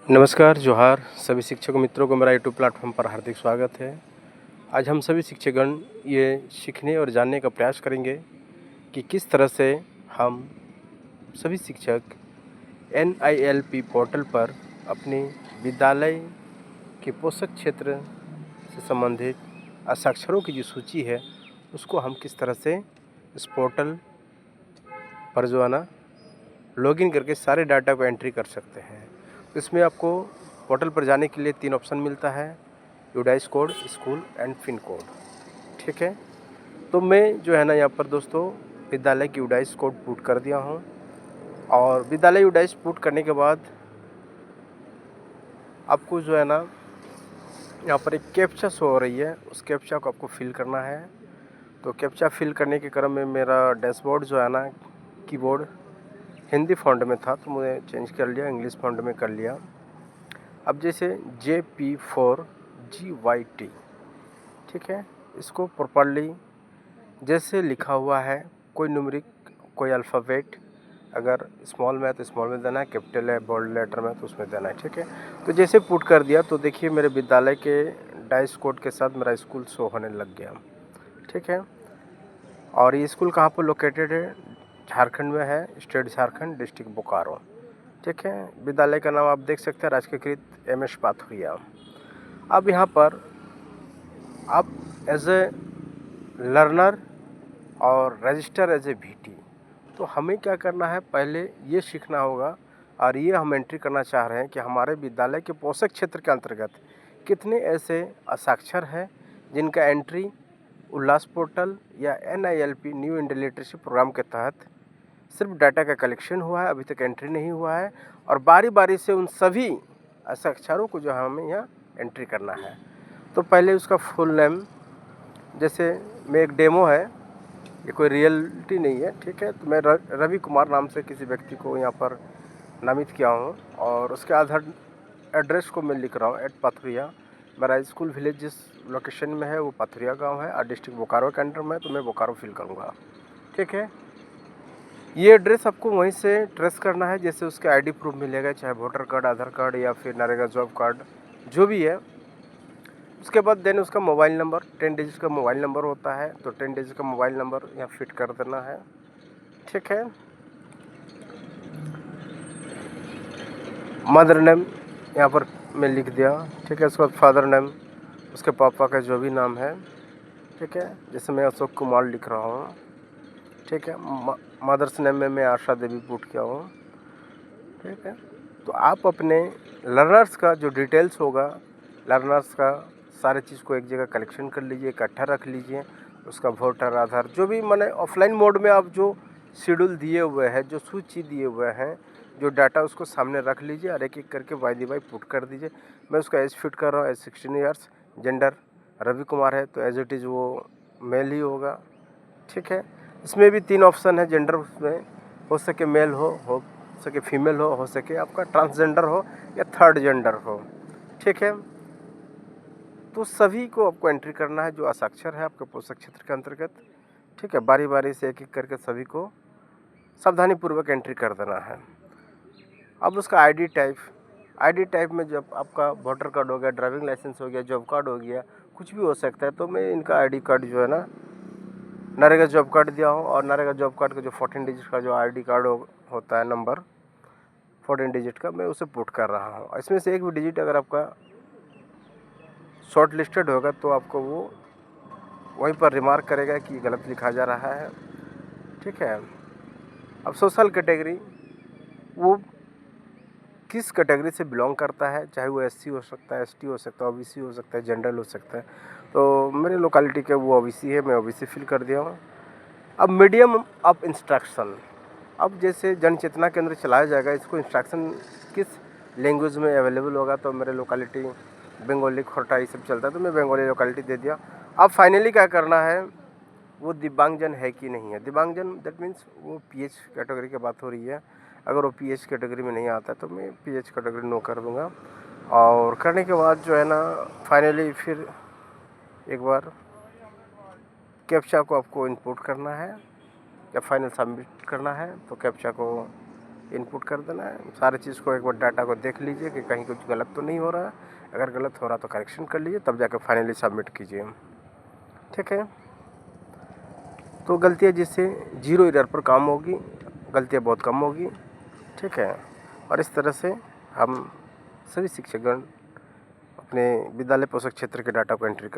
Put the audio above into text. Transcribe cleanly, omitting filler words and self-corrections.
नमस्कार, जोहार सभी शिक्षक मित्रों को मेरा यूट्यूब प्लेटफॉर्म पर हार्दिक स्वागत है। आज हम सभी शिक्षकगण ये सीखने और जानने का प्रयास करेंगे कि किस तरह से हम सभी शिक्षक NILP पोर्टल पर अपनी विद्यालय के पोषक क्षेत्र से संबंधित हस्ताक्षरों की जो सूची है उसको हम किस तरह से इस पोर्टल पर जो है ना लॉगिन करके सारे डाटा को एंट्री कर सकते हैं। इसमें आपको पोर्टल पर जाने के लिए 3 ऑप्शन मिलता है, UDISE code, school and pin code. ठीक है, तो मैं जो है ना यहाँ पर दोस्तों विद्यालय की यूडाइस कोड पुट कर दिया हूँ और विद्यालय यूडाइस पुट करने के बाद आपको जो है ना यहाँ पर एक कैप्चा शो हो रही है, उस कैप्चा को आपको फिल करना है। तो कैप्चा फिल करने के क्रम में मेरा डैशबोर्ड जो है ना कीबोर्ड हिंदी फॉन्ट में था तो मुझे चेंज कर लिया, इंग्लिश फॉन्ट में कर लिया। अब जैसे JP4GYT, ठीक है, इसको प्रॉपर्ली जैसे लिखा हुआ है, कोई न्यूमेरिक कोई अल्फ़ाबेट, अगर स्मॉल में है तो स्मॉल में देना है, कैपिटल है बोल्ड लेटर में तो उसमें देना है। ठीक है, तो जैसे पुट कर दिया तो देखिए मेरे विद्यालय के डाइस कोड के साथ मेरा स्कूल शो होने लग गया। ठीक है, और ये स्कूल कहाँ पर लोकेटेड है? झारखंड में है, स्टेट झारखंड, डिस्ट्रिक्ट बोकारो। ठीक है, विद्यालय का नाम आप देख सकते हैं, राजकीयकृत MS पाथुरिया। अब यहाँ पर आप एज ए लर्नर और रजिस्टर एज ए VT, तो हमें क्या करना है, पहले ये सीखना होगा और ये हम एंट्री करना चाह रहे हैं कि हमारे विद्यालय के पोषक क्षेत्र के अंतर्गत कितने ऐसे हस्ताक्षर हैं जिनका एंट्री उल्लास पोर्टल या NILP new Indian literacy programme के तहत सिर्फ डाटा का कलेक्शन हुआ है, अभी तक एंट्री नहीं हुआ है। और बारी बारी से उन सभी हस्ताक्षरों को जो हमें यहाँ एंट्री करना है। तो पहले उसका फुल नेम, जैसे मैं एक डेमो है, ये कोई रियलिटी नहीं है। ठीक है, तो मैं रवि कुमार नाम से किसी व्यक्ति को यहाँ पर नामित किया हूँ और उसके आधार एड्रेस को मैं लिख रहा हूँ @पाथुरिया। मेरा स्कूल विलेज जिस लोकेशन में है वो पाथुरिया गांव है और डिस्ट्रिक्ट बोकारो के अंडर में है, तो मैं बोकारो फिल करूँगा। ठीक है, ये एड्रेस आपको वहीं से ट्रेस करना है, जैसे उसके ID प्रूफ मिलेगा, चाहे वोटर कार्ड, आधार कार्ड या फिर नरेगा जॉब कार्ड जो भी है। उसके बाद देन उसका मोबाइल नंबर, 10 डिजिट का मोबाइल नंबर होता है, तो 10 डिजिट का मोबाइल नंबर यहाँ फिट कर देना है। ठीक है, मदर नेम यहाँ पर मैं लिख दिया। ठीक है, उसके बाद फादर नेम, उसके पापा का जो भी नाम है। ठीक है, जैसे मैं अशोक कुमार लिख रहा हूँ। ठीक है, मदर्स नेम में मैं आशा देवी पुट किया हूँ। ठीक है, तो आप अपने लर्नर्स का जो डिटेल्स होगा, लर्नर्स का सारे चीज़ को एक जगह कलेक्शन कर लीजिए, इकट्ठा रख लीजिए। उसका वोटर, आधार, जो भी मैंने ऑफलाइन मोड में आप जो शेड्यूल दिए हुए हैं, जो सूची दिए हुए हैं, जो डाटा, उसको सामने रख लीजिए और एक एक करके बाय पुट कर दीजिए। मैं उसका एज फिट कर रहा हूँ, age 16 years, gender Ravi Kumar है तो एज इट इज़ वो मेल ही होगा। ठीक है, इसमें भी 3 ऑप्शन है जेंडर, उसमें हो सके मेल हो सके फीमेल हो सके आपका ट्रांसजेंडर हो या थर्ड जेंडर हो। ठीक है, तो सभी को आपको एंट्री करना है जो हस्ताक्षर है आपके पोषक क्षेत्र के अंतर्गत। ठीक है, बारी बारी से एक एक करके सभी को सावधानीपूर्वक एंट्री कर देना है। अब उसका आईडी टाइप में जब आपका वोटर कार्ड हो गया, ड्राइविंग लाइसेंस हो गया, जॉब कार्ड हो गया, कुछ भी हो सकता है, तो मैं इनका ID कार्ड जो है ना नरेगा जॉब कार्ड दिया हूँ और नरेगा जॉब कार्ड का जो 14 डिजिट का जो ID कार्ड होता है, नंबर 14 डिजिट का, मैं उसे पुट कर रहा हूँ। इसमें से एक भी डिजिट अगर आपका शॉर्ट लिस्टेड होगा तो आपको वो वहीं पर रिमार्क करेगा कि गलत लिखा जा रहा है। ठीक है, अब सोशल कैटेगरी, वो किस कैटेगरी से बिलोंग करता है, चाहे वो SC हो सकता है, ST हो सकता है, OBC हो सकता है, जनरल हो सकता है। तो मेरे लोकेलिटी के वो OBC है, मैं OBC फिल कर दिया हूँ। अब मीडियम ऑफ इंस्ट्रक्शन, अब जैसे जन चेतना केंद्र चलाया जाएगा, इसको इंस्ट्रक्शन किस लैंग्वेज में अवेलेबल होगा, तो मेरे लोकेलिटी बंगाली, खोरटा ये सब चलता है, तो मैं बंगाली लोकेलिटी दे दिया। अब फाइनली क्या करना है, वो दिव्यांगजन है कि नहीं है। दिव्यांगजन दैट मीन्स वो PH कैटेगरी की बात हो रही है। अगर वो PH कैटेगरी में नहीं आता तो मैं PH कैटेगरी नो कर दूँगा। और करने के बाद जो है ना फाइनली फिर एक बार कैप्चा को आपको इनपुट करना है या फाइनल सबमिट करना है। तो कैप्चा को इनपुट कर देना है। सारी चीज़ को एक बार डाटा को देख लीजिए कि कहीं कुछ गलत तो नहीं हो रहा है। अगर गलत हो रहा तो करेक्शन कर लीजिए, तब जाकर फाइनली सबमिट कीजिए। ठीक है, तो गलतियाँ जिससे 0 एरर पर काम होगी, गलतियाँ बहुत कम होगी। ठीक है, और इस तरह से हम सभी शिक्षकगण अपने विद्यालय पोषक क्षेत्र के डाटा को एंट्री कर